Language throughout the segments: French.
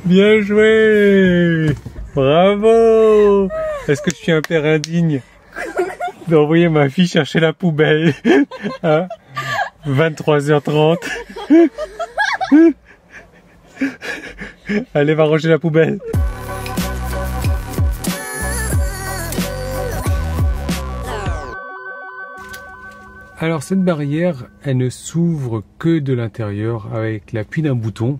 Bien joué. Bravo. Est-ce que je suis un père indigne d'envoyer ma fille chercher la poubelle à 23h30? Allez, va ranger la poubelle. Alors cette barrière, elle ne s'ouvre que de l'intérieur avec l'appui d'un bouton,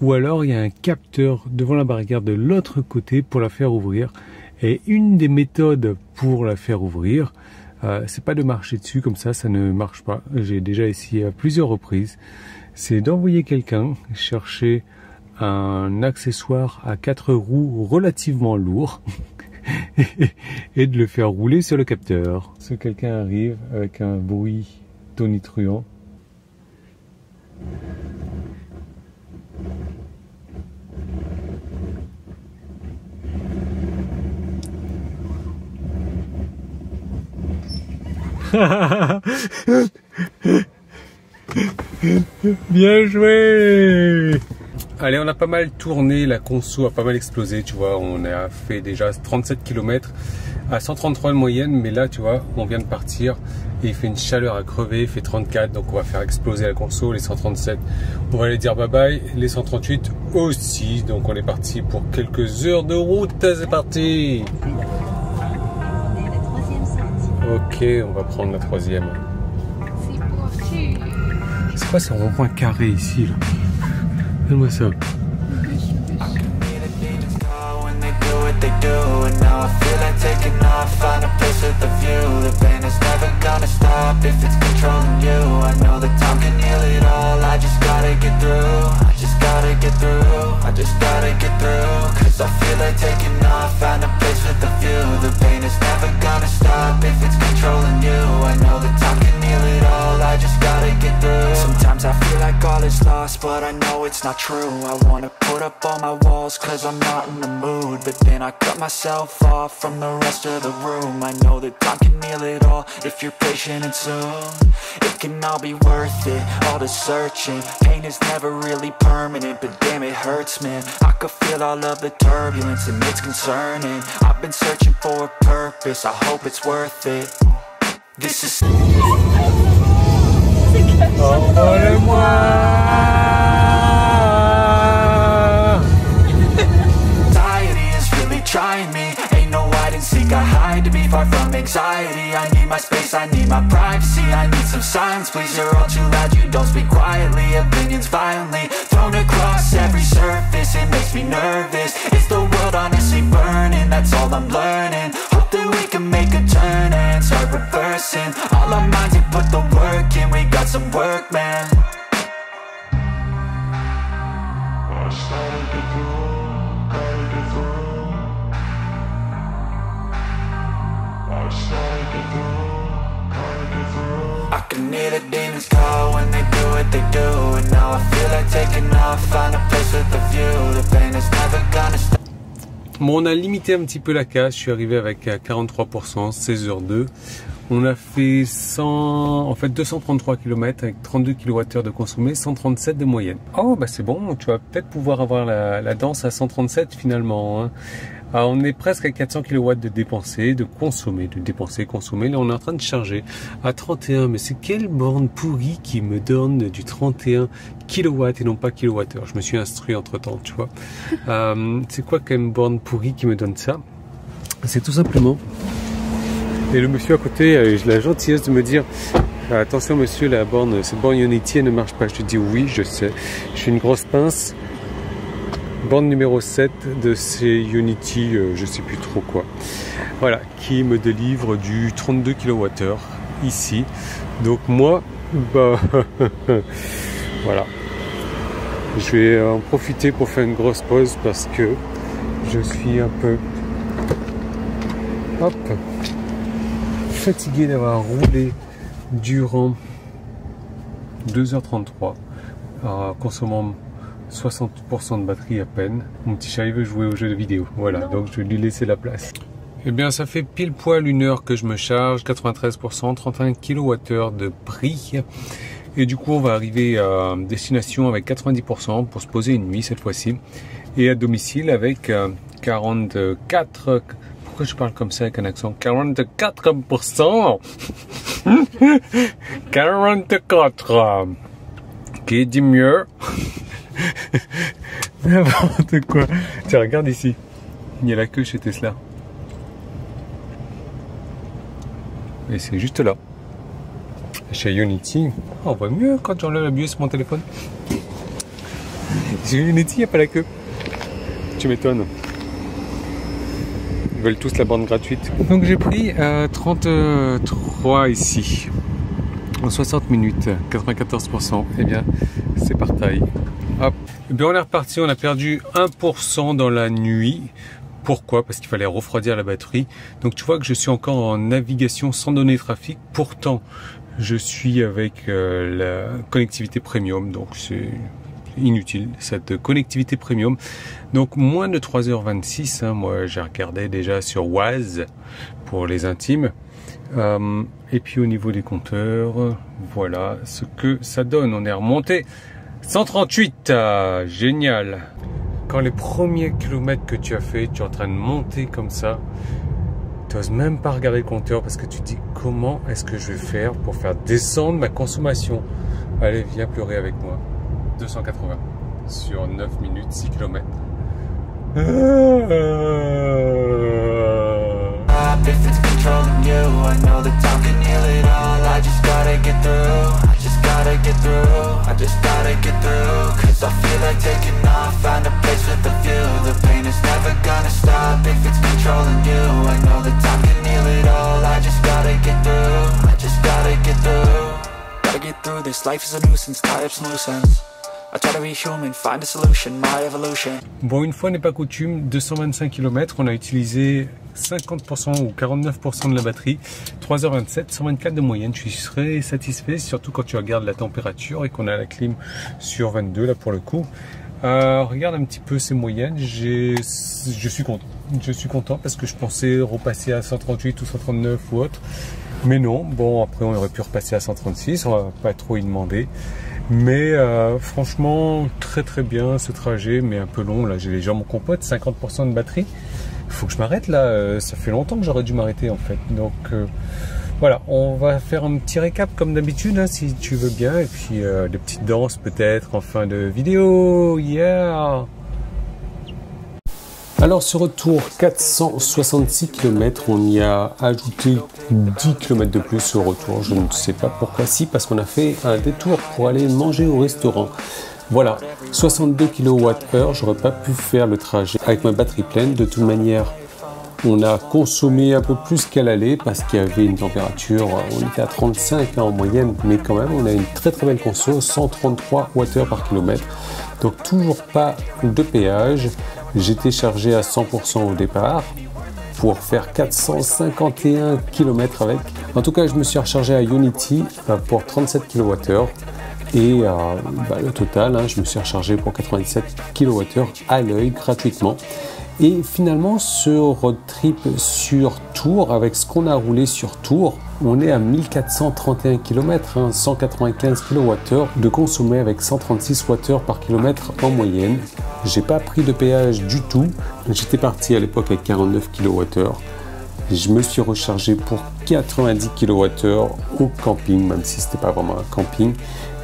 ou alors il y a un capteur devant la barrière de l'autre côté pour la faire ouvrir. Et une des méthodes pour la faire ouvrir, c'est pas de marcher dessus comme ça ne marche pas. J'ai déjà essayé à plusieurs reprises. C'est d'envoyer quelqu'un chercher un accessoire à 4 roues relativement lourd et de le faire rouler sur le capteur. Ce quelqu'un arrive avec un bruit tonitruant. Bien joué. Allez, on a pas mal tourné, la conso a pas mal explosé, tu vois, on a fait déjà 37 km à 133 de moyenne, mais là, tu vois, on vient de partir et il fait une chaleur à crever, il fait 34, donc on va faire exploser la conso, les 137, on va aller dire bye bye, les 138 aussi, donc on est parti pour quelques heures de route, c'est parti. Ok, on va prendre la troisième. C'est quoi ce rond-point carré ici là? Donne-moi ça. They do, and now I feel like taking off. Find a place with a view. The pain is never gonna stop if it's controlling you. I know that time can heal it all. I just gotta get through. I just gotta get through. I just gotta get through. Cause I feel like taking off. Find a place with a view. The pain is never gonna stop if it's controlling you. I know that time can heal it all. I just gotta get through. Sometimes I feel like all is lost, but I know it's not true. I wanna put up all my walls cause I'm not in the mood. But then I cut myself off from the rest of the room. I know that time can heal it all if you're patient and soon. It can all be worth it, all the searching. Pain is never really permanent, but damn it hurts, man. I could feel all of the turbulence and it's concerning. I've been searching for a purpose, I hope it's worth it. This is... trying me, ain't no hide and seek. I hide to be far from anxiety. I need my space, I need my privacy. I need some silence, please, you're all too loud. You don't speak quietly, opinions violently thrown across every surface. It makes me nervous, is the world honestly burning? That's all I'm learning. Hope that we can make a turn and start reversing all our minds and put the work in. We got some work, man. I can hear the demons call when they do what they do. And now I feel like taking off, find a place with a view. The pain is never gonna stop. Bon, on a limité un petit peu la casse, je suis arrivé avec 43%, 16h02. On a fait 233 km avec 32 kWh de consommé, 137 de moyenne. Oh bah c'est bon, tu vas peut-être pouvoir avoir la danse à 137 finalement, hein. Alors, on est presque à 400 kW de dépensé, de consommer, consommer. Là, on est en train de charger à 31. Mais c'est quelle borne pourrie qui me donne du 31 kW et non pas kWh? Je me suis instruit entre temps, tu vois. C'est quoi quand même borne pourrie qui me donne ça? C'est tout simplement. Et le monsieur à côté a eu la gentillesse de me dire: attention monsieur, cette borne Unity elle ne marche pas. Je lui dis oui, je sais. Je suis une grosse pince. Borne numéro 7 de ces Unity, je sais plus trop quoi. Voilà, qui me délivre du 32 kWh ici. Donc moi, bah voilà. Je vais en profiter pour faire une grosse pause parce que je suis un peu fatigué d'avoir roulé durant 2h33 en consommant 60% de batterie à peine. Mon petit chat il veut jouer aux jeux de vidéo, voilà, donc je vais lui laisser la place. Eh bien ça fait pile poil une heure que je me charge, 93%, 31 kWh de prix. Et du coup, on va arriver à destination avec 90% pour se poser une nuit cette fois-ci. Et à domicile avec 44... Pourquoi je parle comme ça avec un accent? 44%. 44. Qui dit mieux? N'importe quoi. Tiens, regarde ici. Il y a la queue chez Tesla. Et c'est juste là. Chez Ionity, on voit mieux quand j'enlève la buée sur mon téléphone. Chez Ionity, il n'y a pas la queue. Tu m'étonnes. Ils veulent tous la bande gratuite. Donc j'ai pris 33 ici. En 60 minutes, 94%. Eh bien, c'est par taille. Hop. Eh bien, on est reparti. On a perdu 1% dans la nuit. Pourquoi? Parce qu'il fallait refroidir la batterie. Donc tu vois que je suis encore en navigation sans données de trafic. Pourtant, je suis avec la connectivité premium. Donc c'est inutile cette connectivité premium. Donc moins de 3h26. Hein, moi j'ai regardé déjà sur Waze pour les intimes. Et puis au niveau des compteurs, voilà ce que ça donne. On est remonté 138. Génial. Quand les premiers kilomètres que tu as fait, tu es en train de monter comme ça, tu n'oses même pas regarder le compteur parce que tu te dis comment est-ce que je vais faire pour faire descendre ma consommation. Allez, viens pleurer avec moi. 280 sur 9 minutes, 6 km. I just gotta get through, cause I feel like taking off, find a place with a view. The pain is never gonna stop if it's controlling you. I know that time can heal it all, I just gotta get through, I just gotta get through. Gotta get through this, life is a nuisance, tie up some loose ends. I try to be human, find a solution, my evolution. Bon, une fois n'est pas coutume, 225 km, on a utilisé 50% ou 49% de la batterie, 3h27, 124 de moyenne. Je suis très satisfait, surtout quand tu regardes la température et qu'on a la clim sur 22 là pour le coup. Regarde un petit peu ces moyennes, je suis content. Je suis content parce que je pensais repasser à 138 ou 139 ou autre. Mais non, bon après on aurait pu repasser à 136, on va pas trop y demander. Mais franchement, très très bien ce trajet, mais un peu long. Là, j'ai les jambes en compote, 50% de batterie. Il faut que je m'arrête là, ça fait longtemps que j'aurais dû m'arrêter en fait. Donc voilà, on va faire un petit récap comme d'habitude, hein, si tu veux bien. Et puis des petites danses peut-être en fin de vidéo. Yeah! Alors ce retour 466 km, on y a ajouté 10 km de plus au retour, je ne sais pas pourquoi, si parce qu'on a fait un détour pour aller manger au restaurant. Voilà, 62 kWh, j'aurais pas pu faire le trajet avec ma batterie pleine. De toute manière, on a consommé un peu plus qu'à l'aller parce qu'il y avait une température, on était à 35 en moyenne, mais quand même on a une très très belle conso, 133 Wh par kilomètre. Donc toujours pas de péage. J'étais chargé à 100% au départ pour faire 451 km avec. En tout cas, je me suis rechargé à Ionity pour 37 kWh. Et le total, hein, je me suis rechargé pour 97 kWh à l'œil gratuitement. Et finalement, ce road trip sur Tours, avec ce qu'on a roulé sur Tours, on est à 1431 km, hein, 195 kWh de consommé avec 136 Wh par kilomètre en moyenne. J'ai pas pris de péage du tout. J'étais parti à l'époque avec 49 kWh. Je me suis rechargé pour 90 kWh au camping, même si c'était pas vraiment un camping.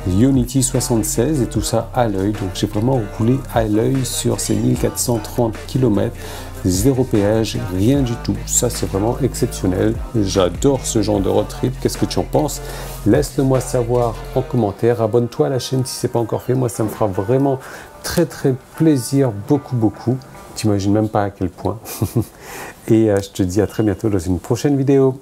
Ionity 76 et tout ça à l'œil. Donc j'ai vraiment roulé à l'œil sur ces 1430 km. Zéro péage, rien du tout. Ça c'est vraiment exceptionnel. J'adore ce genre de road trip. Qu'est-ce que tu en penses? Laisse-le moi savoir en commentaire. Abonne-toi à la chaîne si ce n'est pas encore fait. Moi ça me fera vraiment très très plaisir. Beaucoup. T'imagines même pas à quel point. Et je te dis à très bientôt dans une prochaine vidéo.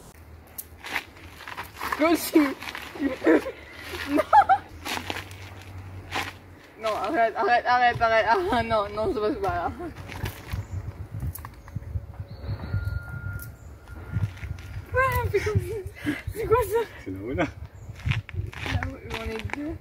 Non, arrête, ah, non, ça passe pas là. Ouais, c'est quoi ça? C'est Noël. Là où on est deux.